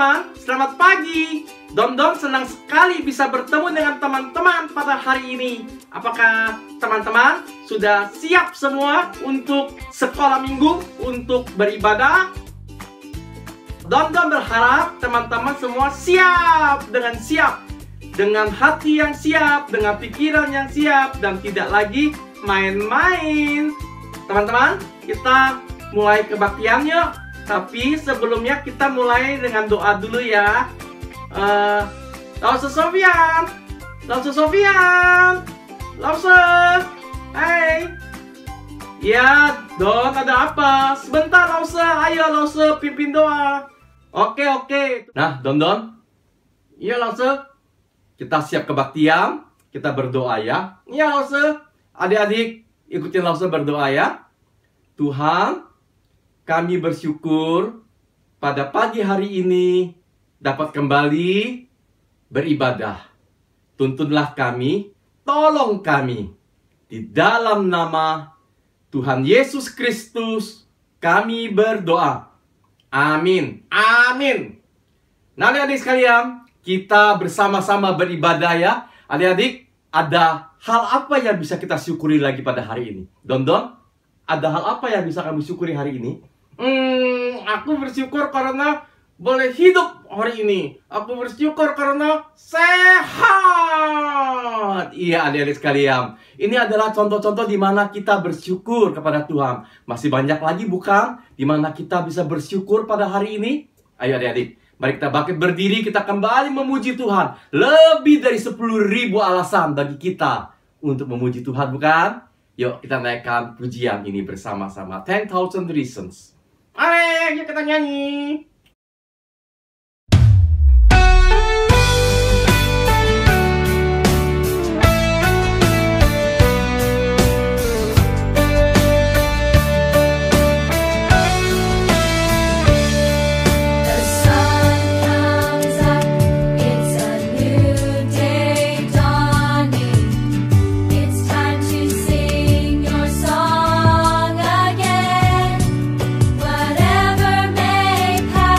teman-teman, selamat pagi. Don senang sekali bisa bertemu dengan teman-teman pada hari ini. Apakah teman-teman sudah siap semua untuk sekolah minggu, untuk beribadah? Don berharap teman-teman semua siap, dengan hati yang siap, dengan pikiran yang siap, dan tidak lagi main-main. Teman-teman, kita mulai kebaktian yuk. Tapi sebelumnya kita mulai dengan doa dulu ya. Lause Sofian, hai. Ya, Don, ada apa? Sebentar, Lause. Ayo, Lause, pimpin doa. Oke. Nah, Don. Iya, Lause. Kita siap kebaktian. Kita berdoa ya. Iya, Lause. Adik-adik, ikutin Lause berdoa ya. Tuhan, kami bersyukur pada pagi hari ini dapat kembali beribadah. Tuntunlah kami, tolong kami. Di dalam nama Tuhan Yesus Kristus, kami berdoa. Amin. Nah, adik-adik sekalian, kita bersama-sama beribadah ya. Adik-adik, ada hal apa yang bisa kita syukuri lagi pada hari ini? Don, ada hal apa yang bisa kami syukuri hari ini? Aku bersyukur karena boleh hidup hari ini. Aku bersyukur karena sehat. Iya, adik-adik sekalian. Ini adalah contoh-contoh di mana kita bersyukur kepada Tuhan. Masih banyak lagi bukan? Di mana kita bisa bersyukur pada hari ini? Ayo adik-adik, mari kita bangkit berdiri. Kita kembali memuji Tuhan. Lebih dari 10.000 alasan bagi kita untuk memuji Tuhan, bukan? Yuk kita naikkan pujian ini bersama-sama. 10,000 Reasons. Mari, yuk kita nyanyi. Whatever may pass.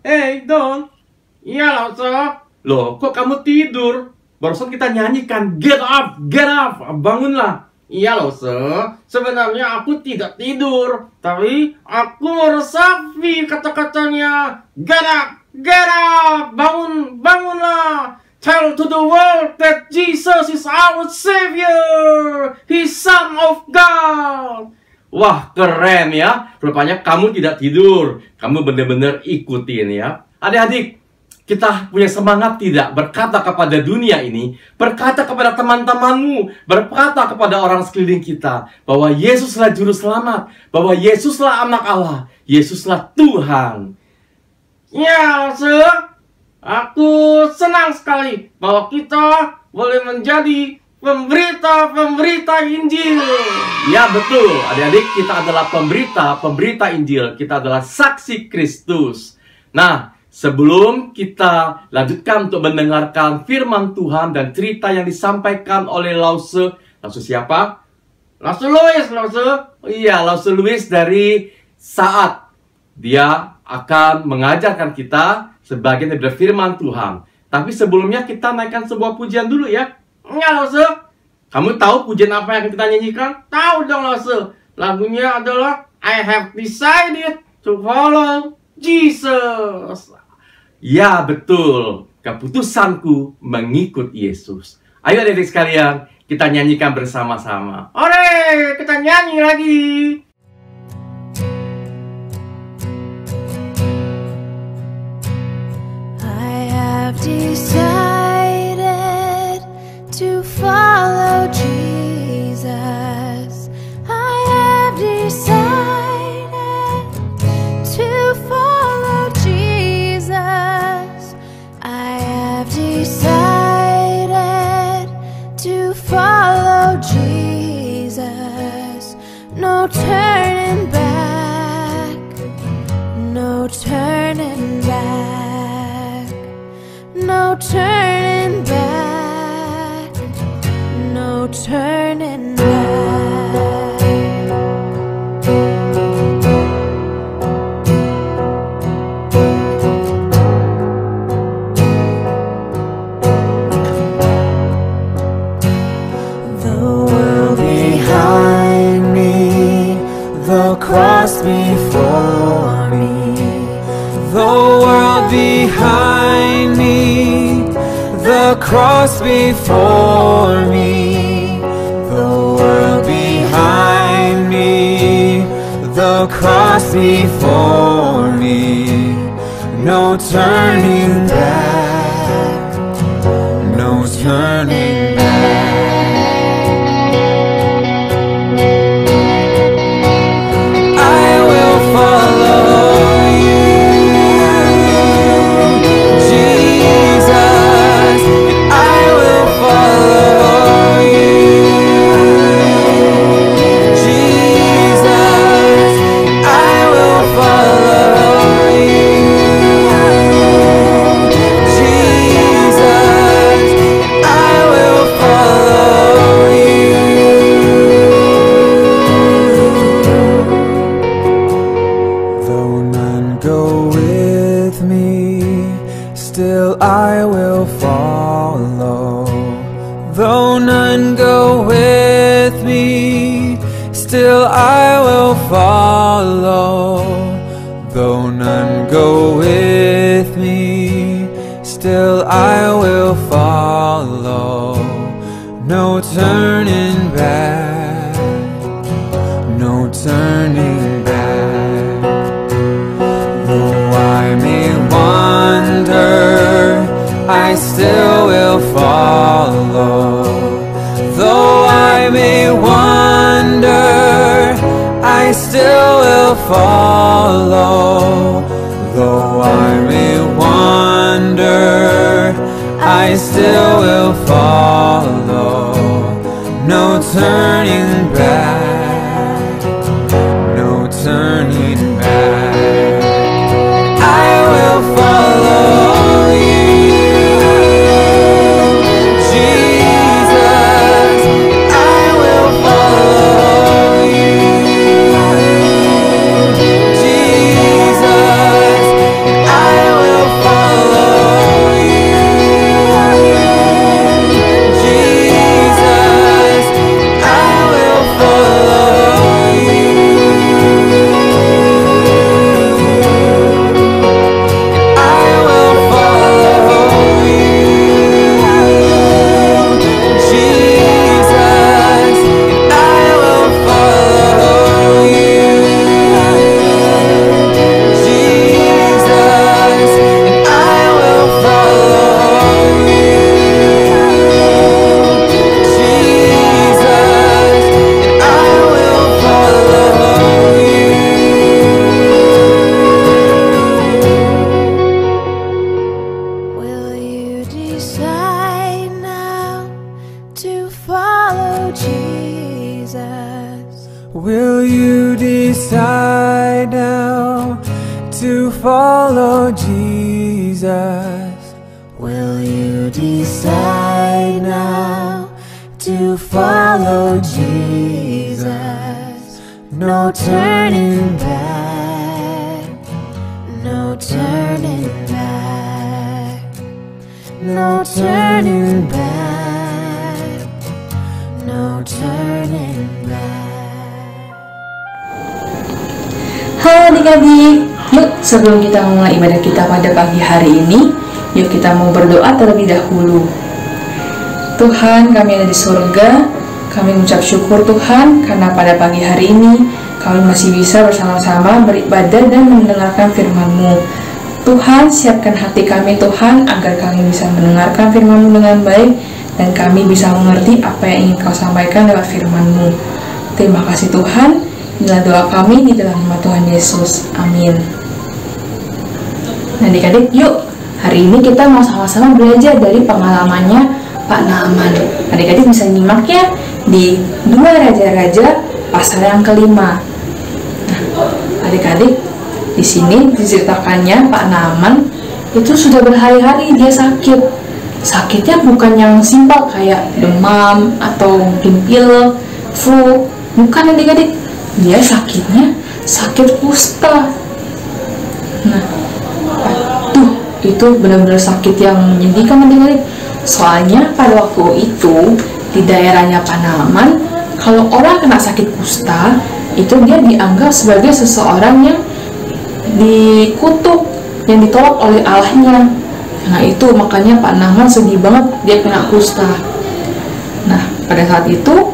Hey, Don. Iya, Lause. Loh, kok kamu tidur? Barusan kita nyanyikan, get up, bangunlah. Iya, Lause. Sebenarnya aku tidak tidur, tapi aku meresapi kata-katanya. Get up, bangunlah. Tell to the world that Jesus is our Savior. He's Son of God. Wah, keren ya. Rupanya kamu tidak tidur. Kamu benar-benar ikutin ya. Adik-adik, kita punya semangat tidak berkata kepada dunia ini, berkata kepada teman-temanmu, berkata kepada orang sekeliling kita, bahwa Yesuslah Juru Selamat, bahwa Yesuslah Anak Allah, Yesuslah Tuhan. Ya, aku senang sekali bahwa kita boleh menjadi pemberita Injil. Ya betul, adik-adik, kita adalah pemberita Injil. Kita adalah saksi Kristus. Nah, sebelum kita lanjutkan untuk mendengarkan firman Tuhan dan cerita yang disampaikan oleh Lause siapa? Lause Louis. Iya, Lause Louis dari Saat. Dia akan mengajarkan kita sebagian dari firman Tuhan. Tapi sebelumnya kita naikkan sebuah pujian dulu ya. Enggak, Lause. Kamu tahu pujian apa yang kita nyanyikan? Tahu dong, Lause. Lagunya adalah I have decided to follow Jesus. Ya, betul. Keputusanku mengikut Yesus. Ayo adik-adik sekalian, kita nyanyikan bersama-sama. Ore, kita nyanyi lagi. I have decided to follow Jesus. I have decided to follow Jesus. I have decided to follow Jesus. No turning back, no turning back, no turning back, no turning back. The world behind me, the cross before me. The world behind me, the cross before me. The world behind me, the cross before me. No turning back, no turning back. I will follow you, Jesus, and I will follow you, Jesus, and I will follow you, Jesus, and I will follow you. Though none go with me, still I will follow. Though none go with me, still I will follow. Though none go with me, still I will follow. No turning back, no turning back. Though I may wander, I still will follow. Though I may wander, I still will follow. Though I may wander, I still will follow. No turning back, no turning back. I will follow you, Jesus, I will follow you, Jesus, I will to follow Jesus? Will you decide now to follow Jesus? No turning back, no turning back, no turning back, no turning back. Halo adik-adik, yuk sebelum kita mulai ibadah kita pada pagi hari ini, yuk kita mau berdoa terlebih dahulu. Tuhan, kami ada di surga, kami mengucap syukur Tuhan karena pada pagi hari ini kami masih bisa bersama-sama beribadah dan mendengarkan firman-Mu. Tuhan, siapkan hati kami Tuhan agar kami bisa mendengarkan firman-Mu dengan baik dan kami bisa mengerti apa yang ingin Kau sampaikan lewat firman-Mu. Terima kasih Tuhan, inilah doa kami di dalam nama Tuhan Yesus. Amin. Nah adik-adik, yuk hari ini kita mau sama-sama belajar dari pengalamannya Pak Naaman. Adik-adik bisa nyimak ya di 2 Raja-Raja pasal yang kelima. Nah, adik-adik, di sini diceritakannya Pak Naaman itu sudah berhari-hari dia sakit. Sakitnya bukan yang simpel kayak demam atau mungkin pilek, flu. Bukan adik-adik, dia sakitnya sakit kusta. Nah, aduh, itu benar-benar sakit yang menyedihkan adik-adik. Soalnya pada waktu itu di daerahnya Pak Naaman, kalau orang kena sakit kusta, itu dia dianggap sebagai seseorang yang dikutuk, yang ditolak oleh Allahnya. Nah itu makanya Pak Naaman sedih banget dia kena kusta. Nah pada saat itu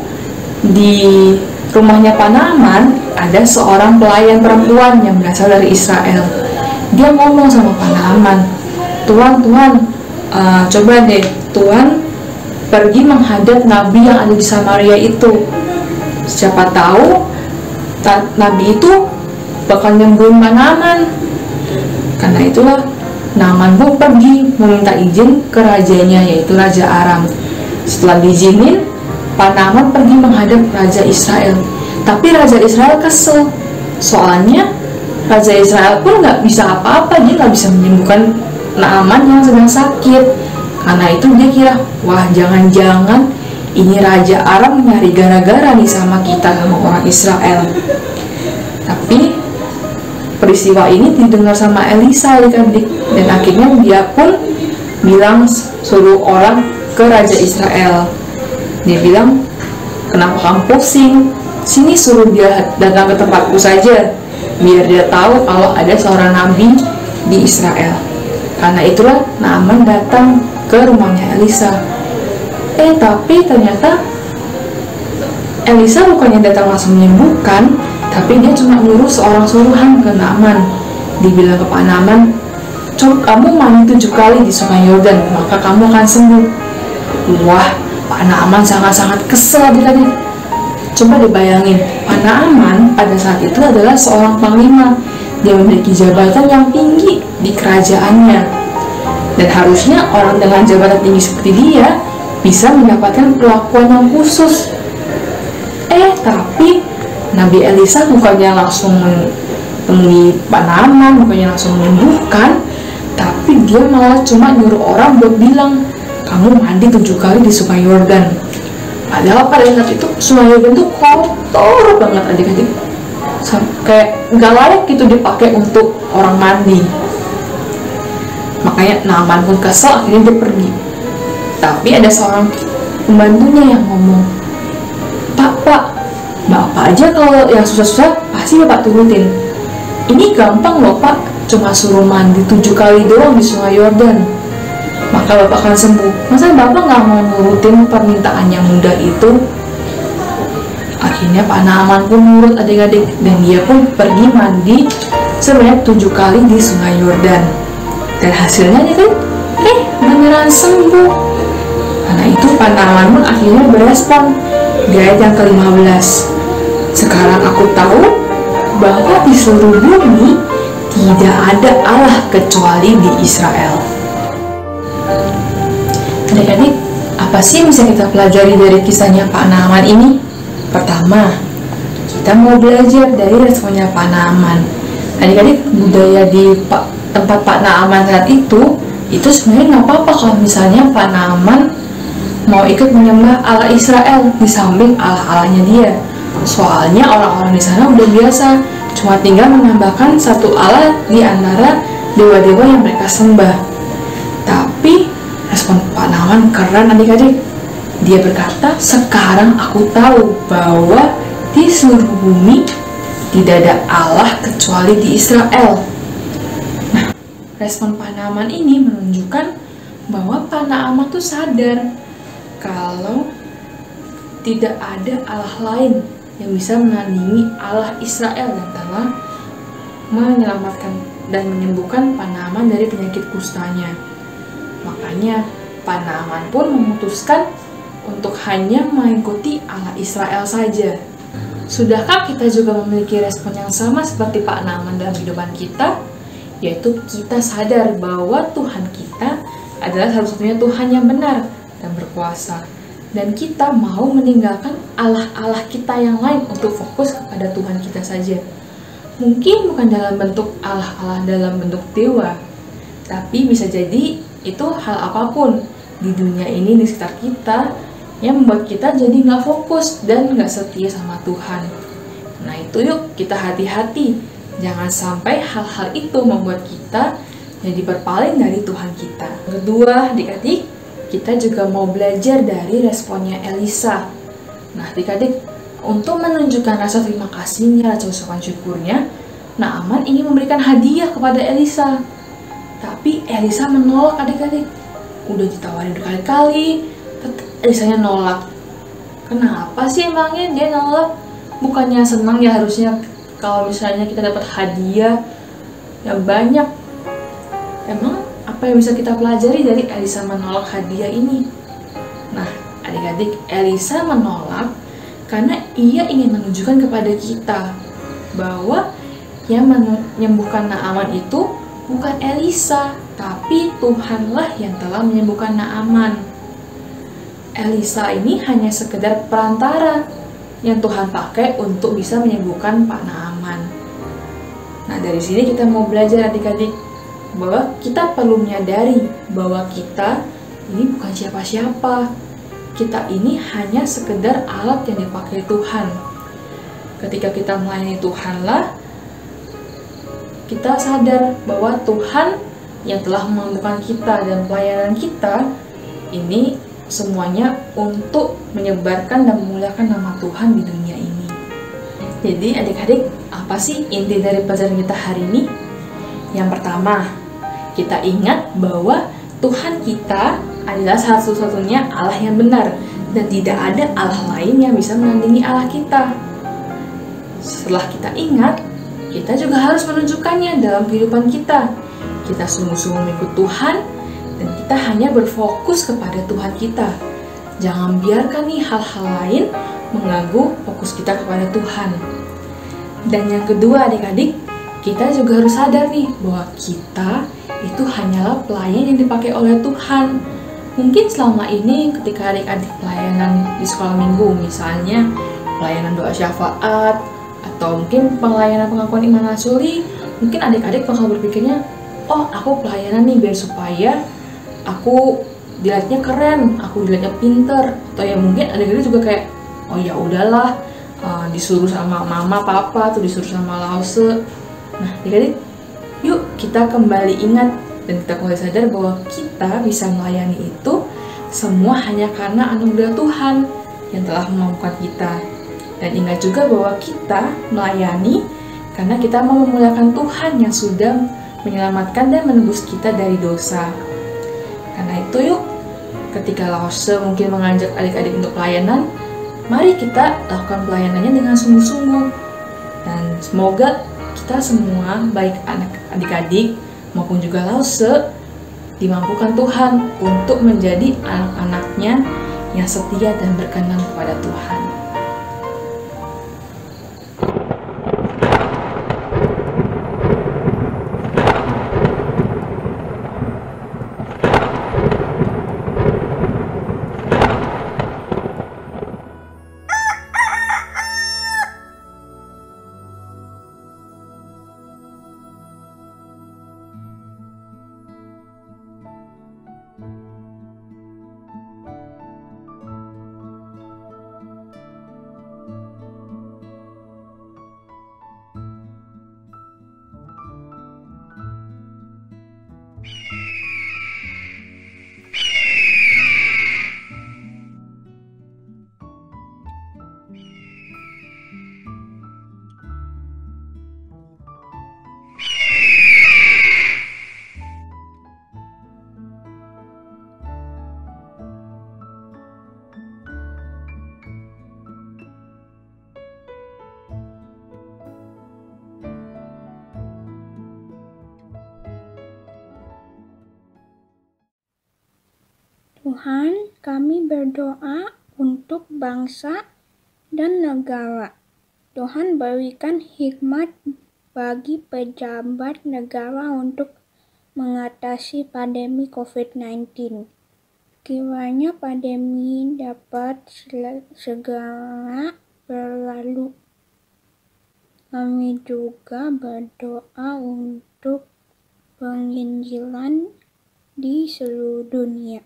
di rumahnya Pak Naaman ada seorang pelayan perempuan yang berasal dari Israel. Dia ngomong sama Pak Naaman, Tuhan, coba deh Tuhan pergi menghadap nabi yang ada di Samaria itu. Siapa tahu nabi itu bakal nyembuhin Pak Naaman. Karena itulah Naaman pun pergi meminta izin ke rajanya, yaitu Raja Aram. Setelah diizinin, Pak Naaman pergi menghadap Raja Israel. Tapi Raja Israel kesel, soalnya Raja Israel pun nggak bisa apa-apa, dia nggak bisa menyembuhkan Naaman yang sedang sakit. Karena itu dia kira, wah jangan-jangan ini Raja Aram nyari gara-gara nih sama kita, sama orang Israel. Tapi peristiwa ini didengar sama Elisa adik-adik, dan akhirnya dia pun bilang suruh orang ke Raja Israel. Dia bilang, kenapa kamu pusing? Sini suruh dia datang ke tempatku saja, biar dia tahu kalau ada seorang nabi di Israel. Karena itulah Naaman datang ke rumahnya Elisa. Tapi ternyata Elisa bukannya datang langsung menyembuhkan, tapi dia cuma nyuruh seorang suruhan ke Naaman. Dibilang ke Pak Naaman, coba kamu mandi 7 kali di sungai Yordan, maka kamu akan sembuh. Wah, Pak Naaman sangat-sangat kesel adik-adik. Coba dibayangin, Pak Naaman pada saat itu adalah seorang panglima. Dia memiliki jabatan yang tinggi di kerajaannya. Dan harusnya orang dengan jabatan tinggi seperti dia bisa mendapatkan perlakuan yang khusus. Tapi Nabi Elisa bukannya langsung menemui Pak Naaman, bukannya langsung menyembuhkan, tapi dia malah cuma nyuruh orang buat bilang, kamu mandi 7 kali di sungai Yordan. Padahal pada saat itu sungai Yordan itu kotor banget adik-adik, kayak nggak layak gitu dipakai untuk orang mandi. Makanya Naaman pun kesel, akhirnya dia pergi. Tapi ada seorang pembantunya yang ngomong, Pak, Bapak aja kalau yang susah-susah pasti Bapak turutin. Ini gampang loh Pak, cuma suruh mandi 7 kali doang di sungai Yordan, maka Bapak akan sembuh. Masa Bapak nggak mau nurutin permintaan yang mudah itu? Akhirnya Pak Naaman pun nurut adik-adik, dan dia pun pergi mandi sebanyak 7 kali di sungai Yordan. Dan hasilnya dia kan, beneran sembuh. Karena itu Pak Naaman pun akhirnya berespon di ayat yang ke-15. Sekarang aku tahu bahwa di seluruh bumi tidak ada Allah kecuali di Israel. Adik-adik, apa sih yang bisa kita pelajari dari kisahnya Pak Naaman ini? Pertama, kita mau belajar dari responnya Pak Naaman. Adik-adik, budaya di tempat Pak Naaman saat itu sebenarnya nggak apa-apa kalau misalnya Pak Naaman mau ikut menyembah Allah Israel di samping Allah-Allahnya dia. Soalnya orang-orang di sana udah biasa, cuma tinggal menambahkan satu Allah di antara dewa-dewa yang mereka sembah. Tapi respon Pak Naaman keren adik-adik. Dia berkata, sekarang aku tahu bahwa di seluruh bumi tidak ada Allah kecuali di Israel. Nah, respon Pak Naaman ini menunjukkan bahwa Pak Naaman tuh sadar kalau tidak ada Allah lain yang bisa menandingi Allah Israel dan telah menyelamatkan dan menyembuhkan Pak Naaman dari penyakit kustanya. Makanya Pak Naaman pun memutuskan untuk hanya mengikuti Allah Israel saja. Sudahkah kita juga memiliki respon yang sama seperti Pak Naaman dalam kehidupan kita? Yaitu kita sadar bahwa Tuhan kita adalah satu-satunya Tuhan yang benar dan berkuasa. Dan kita mau meninggalkan Allah-Allah kita yang lain untuk fokus kepada Tuhan kita saja. Mungkin bukan dalam bentuk Allah-Allah dalam bentuk dewa, tapi bisa jadi itu hal apapun di dunia ini, di sekitar kita, yang membuat kita jadi nggak fokus dan nggak setia sama Tuhan. Nah itu yuk kita hati-hati, jangan sampai hal-hal itu membuat kita jadi berpaling dari Tuhan kita. Kedua, adik-adik, kita juga mau belajar dari responnya Elisa. Nah adik-adik, untuk menunjukkan rasa terima kasihnya, rasa ucapan syukurnya, Naaman ingin memberikan hadiah kepada Elisa. Tapi Elisa menolak adik-adik. Udah ditawarin berkali-kali, tetap Elisanya nolak. Kenapa sih emangnya dia nolak? Bukannya senang ya harusnya kalau misalnya kita dapat hadiah yang banyak. Emang apa yang bisa kita pelajari dari Elisa menolak hadiah ini? Nah, adik-adik, Elisa menolak karena ia ingin menunjukkan kepada kita bahwa yang menyembuhkan Naaman itu bukan Elisa, tapi Tuhanlah yang telah menyembuhkan Naaman. Elisa ini hanya sekedar perantara yang Tuhan pakai untuk bisa menyembuhkan Pak Naaman. Nah, dari sini kita mau belajar adik-adik bahwa kita perlu menyadari bahwa kita ini bukan siapa-siapa. Kita ini hanya sekedar alat yang dipakai Tuhan. Ketika kita melayani Tuhanlah, kita sadar bahwa Tuhan yang telah menemukan kita dan pelayanan kita ini semuanya untuk menyebarkan dan memuliakan nama Tuhan di dunia ini. Jadi adik-adik, apa sih inti dari pelajaran kita hari ini? Yang pertama, kita ingat bahwa Tuhan kita adalah satu-satunya Allah yang benar dan tidak ada Allah lain yang bisa menandingi Allah kita. Setelah kita ingat, kita juga harus menunjukkannya dalam kehidupan kita. Kita sungguh-sungguh mengikut Tuhan dan kita hanya berfokus kepada Tuhan kita. Jangan biarkan nih hal-hal lain mengganggu fokus kita kepada Tuhan. Dan yang kedua adik-adik, kita juga harus sadar nih bahwa kita itu hanyalah pelayan yang dipakai oleh Tuhan. Mungkin selama ini ketika adik-adik pelayanan di sekolah minggu, misalnya pelayanan doa syafaat, atau mungkin pelayanan pengakuan iman rasuli, mungkin adik-adik bakal berpikirnya, oh aku pelayanan nih biar supaya aku dilihatnya keren, aku dilihatnya pinter, atau ya mungkin adik-adik juga kayak, oh ya udahlah, disuruh sama mama, papa, atau disuruh sama lause. Nah, adik-adik, yuk kita kembali ingat dan kita kembali sadar bahwa kita bisa melayani itu semua hanya karena anugerah Tuhan yang telah memampukan kita. Dan ingat juga bahwa kita melayani karena kita mau memuliakan Tuhan yang sudah menyelamatkan dan menebus kita dari dosa. Karena itu yuk, ketika Lause mungkin mengajak adik-adik untuk pelayanan, mari kita lakukan pelayanannya dengan sungguh-sungguh. Dan semoga kita semua, baik adik-adik maupun juga Lause, dimampukan Tuhan untuk menjadi anak-anaknya yang setia dan berkenan kepada Tuhan. Tuhan, kami berdoa untuk bangsa dan negara. Tuhan berikan hikmat bagi pejabat negara untuk mengatasi pandemi COVID-19. Kiranya pandemi dapat segera berlalu. Kami juga berdoa untuk penginjilan di seluruh dunia,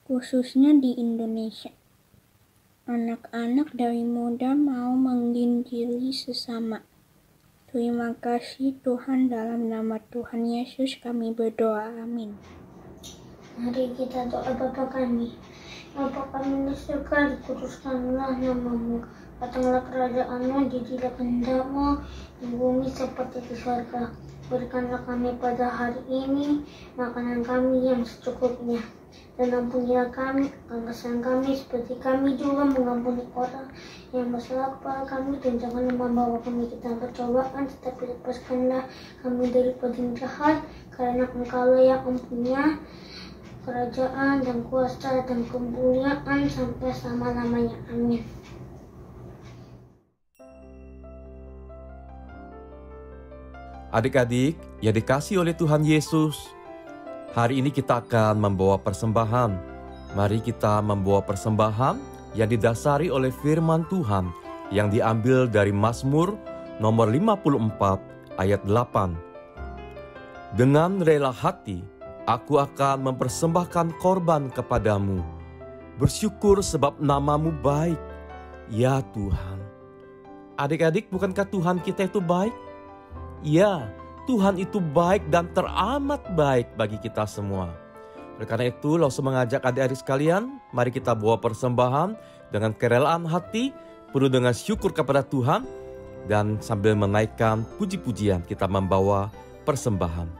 khususnya di Indonesia. Anak-anak dari muda mau menginjili sesama. Terima kasih Tuhan, dalam nama Tuhan Yesus kami berdoa, amin. Mari kita doa Bapa kami. Bapa kami di surga, dikuduskanlah namamu. Datanglah kerajaan-Mu, jadilah kehendak-Mu di bumi seperti di surga. Berikanlah kami pada hari ini makanan kami yang secukupnya. Dan ampunilah kami akan kesalahan kami seperti kami juga mengampuni orang yang bersalah kepada kami. Dan jangan membawa kami ke dalam percobaan, tetapi lepaskanlah kami dari yang jahat. Karena Engkau-lah yang mempunyai kerajaan dan kuasa dan kemuliaan sampai selama-lamanya. Amin. Adik-adik yang dikasihi oleh Tuhan Yesus, hari ini kita akan membawa persembahan. Mari kita membawa persembahan yang didasari oleh firman Tuhan yang diambil dari Mazmur nomor 54 ayat 8. Dengan rela hati, aku akan mempersembahkan korban kepadamu. Bersyukur sebab namamu baik, ya Tuhan. Adik-adik, bukankah Tuhan kita itu baik? Ya, Tuhan itu baik dan teramat baik bagi kita semua. Oleh karena itu, langsung mengajak adik-adik sekalian, mari kita bawa persembahan dengan kerelaan hati, penuh dengan syukur kepada Tuhan, dan sambil menaikkan puji-pujian kita membawa persembahan.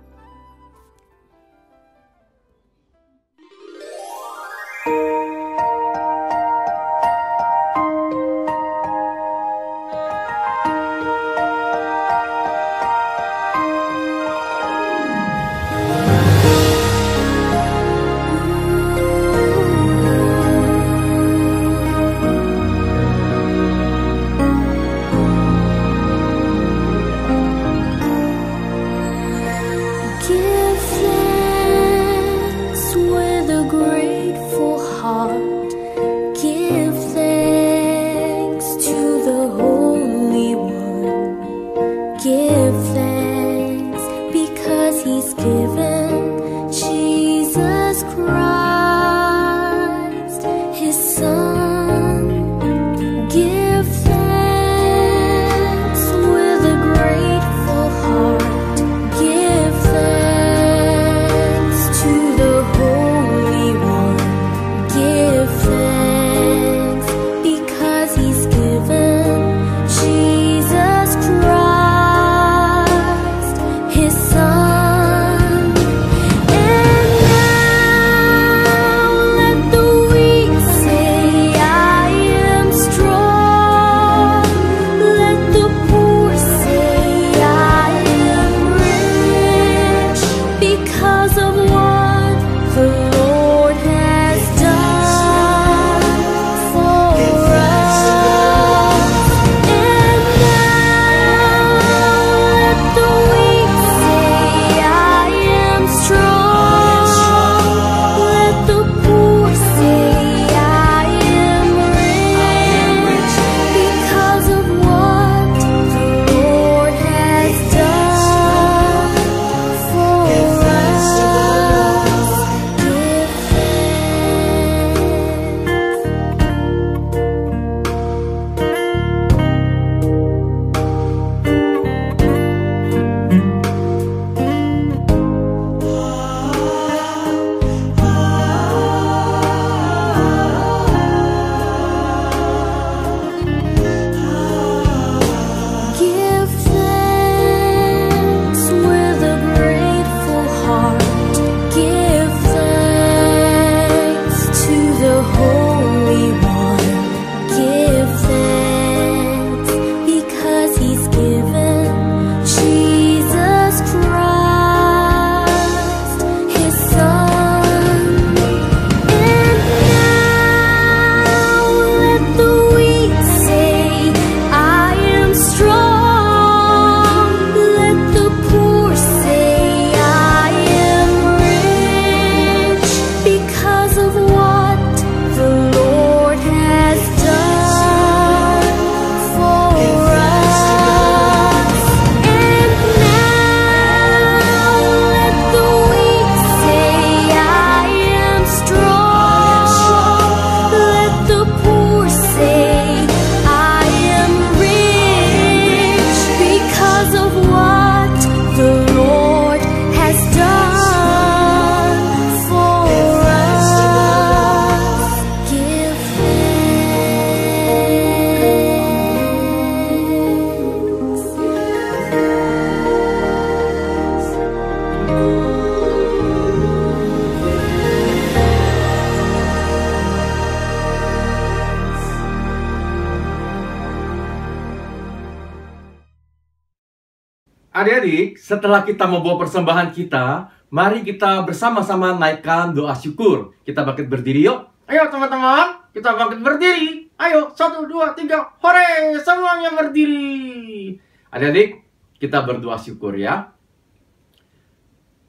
Adik-adik, setelah kita membawa persembahan kita, mari kita bersama-sama naikkan doa syukur. Kita bangkit berdiri yuk. Ayo teman-teman, kita bangkit berdiri. Ayo, 1, 2, 3, hore, semuanya berdiri. Adik-adik, kita berdoa syukur ya.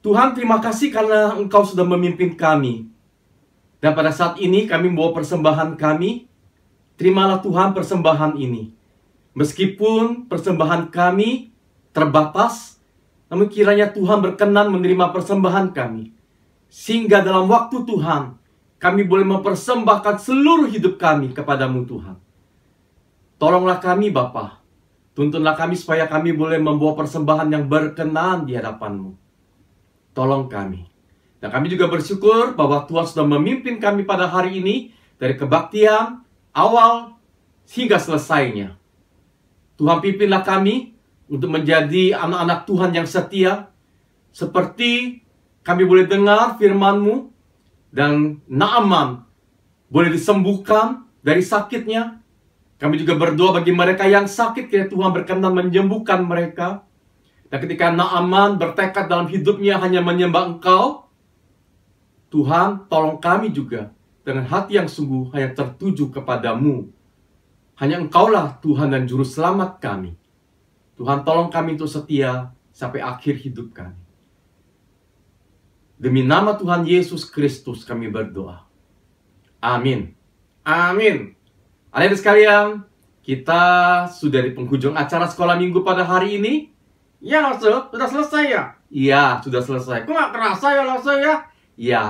Tuhan, terima kasih karena Engkau sudah memimpin kami. Dan pada saat ini kami membawa persembahan kami. Terimalah Tuhan persembahan ini. Meskipun persembahan kami terbatas, namun kiranya Tuhan berkenan menerima persembahan kami. Sehingga dalam waktu Tuhan, kami boleh mempersembahkan seluruh hidup kami kepadamu Tuhan. Tolonglah kami Bapa. Tuntunlah kami supaya kami boleh membawa persembahan yang berkenan di hadapan-Mu. Tolong kami. Dan kami juga bersyukur bahwa Tuhan sudah memimpin kami pada hari ini dari kebaktian awal hingga selesainya. Tuhan pimpinlah kami untuk menjadi anak-anak Tuhan yang setia. Seperti kami boleh dengar firman-Mu dan Naaman boleh disembuhkan dari sakitnya. Kami juga berdoa bagi mereka yang sakit, kiranya Tuhan berkenan menyembuhkan mereka. Dan ketika Naaman bertekad dalam hidupnya hanya menyembah Engkau, Tuhan tolong kami juga dengan hati yang sungguh hanya tertuju kepadamu. Hanya Engkaulah Tuhan dan Juru Selamat kami. Tuhan tolong kami untuk setia sampai akhir hidup kami. Demi nama Tuhan Yesus Kristus kami berdoa. Amin. Amin. Adik-adik sekalian, kita sudah di penghujung acara sekolah minggu pada hari ini. Ya Lause, sudah selesai ya? Iya, sudah selesai. Kok nggak kerasa ya Lause ya? Iya,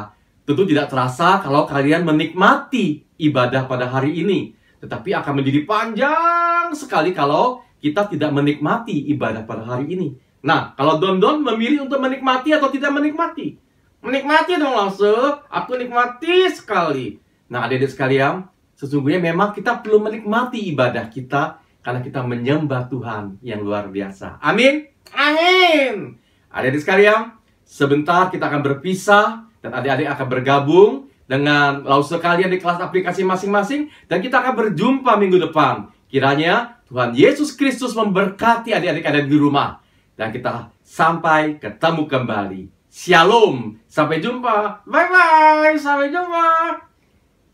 tentu tidak terasa kalau kalian menikmati ibadah pada hari ini. Tetapi akan menjadi panjang sekali kalau kita tidak menikmati ibadah pada hari ini. Nah, kalau Don memilih untuk menikmati atau tidak menikmati? Menikmati dong Lause. Aku nikmati sekali. Nah, adik-adik sekalian, sesungguhnya memang kita perlu menikmati ibadah kita karena kita menyembah Tuhan yang luar biasa. Amin. Amin. Adik-adik sekalian, sebentar kita akan berpisah dan adik-adik akan bergabung dengan Lause kalian di kelas aplikasi masing-masing dan kita akan berjumpa minggu depan. Kiranya Tuhan Yesus Kristus memberkati adik-adik ada di rumah. Dan kita sampai ketemu kembali. Shalom. Sampai jumpa. Bye-bye. Sampai jumpa.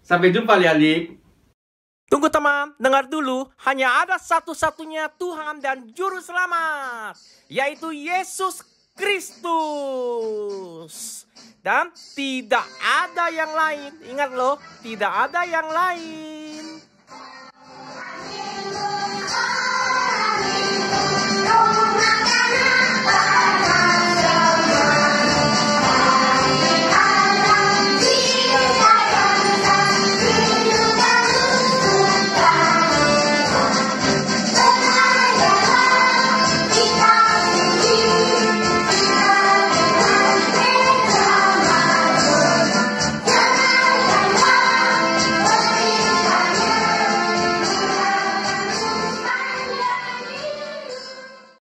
Sampai jumpa adik-adik. Tunggu teman, dengar dulu. Hanya ada satu-satunya Tuhan dan Juru Selamat, yaitu Yesus Kristus. Dan tidak ada yang lain. Ingat loh, tidak ada yang lain.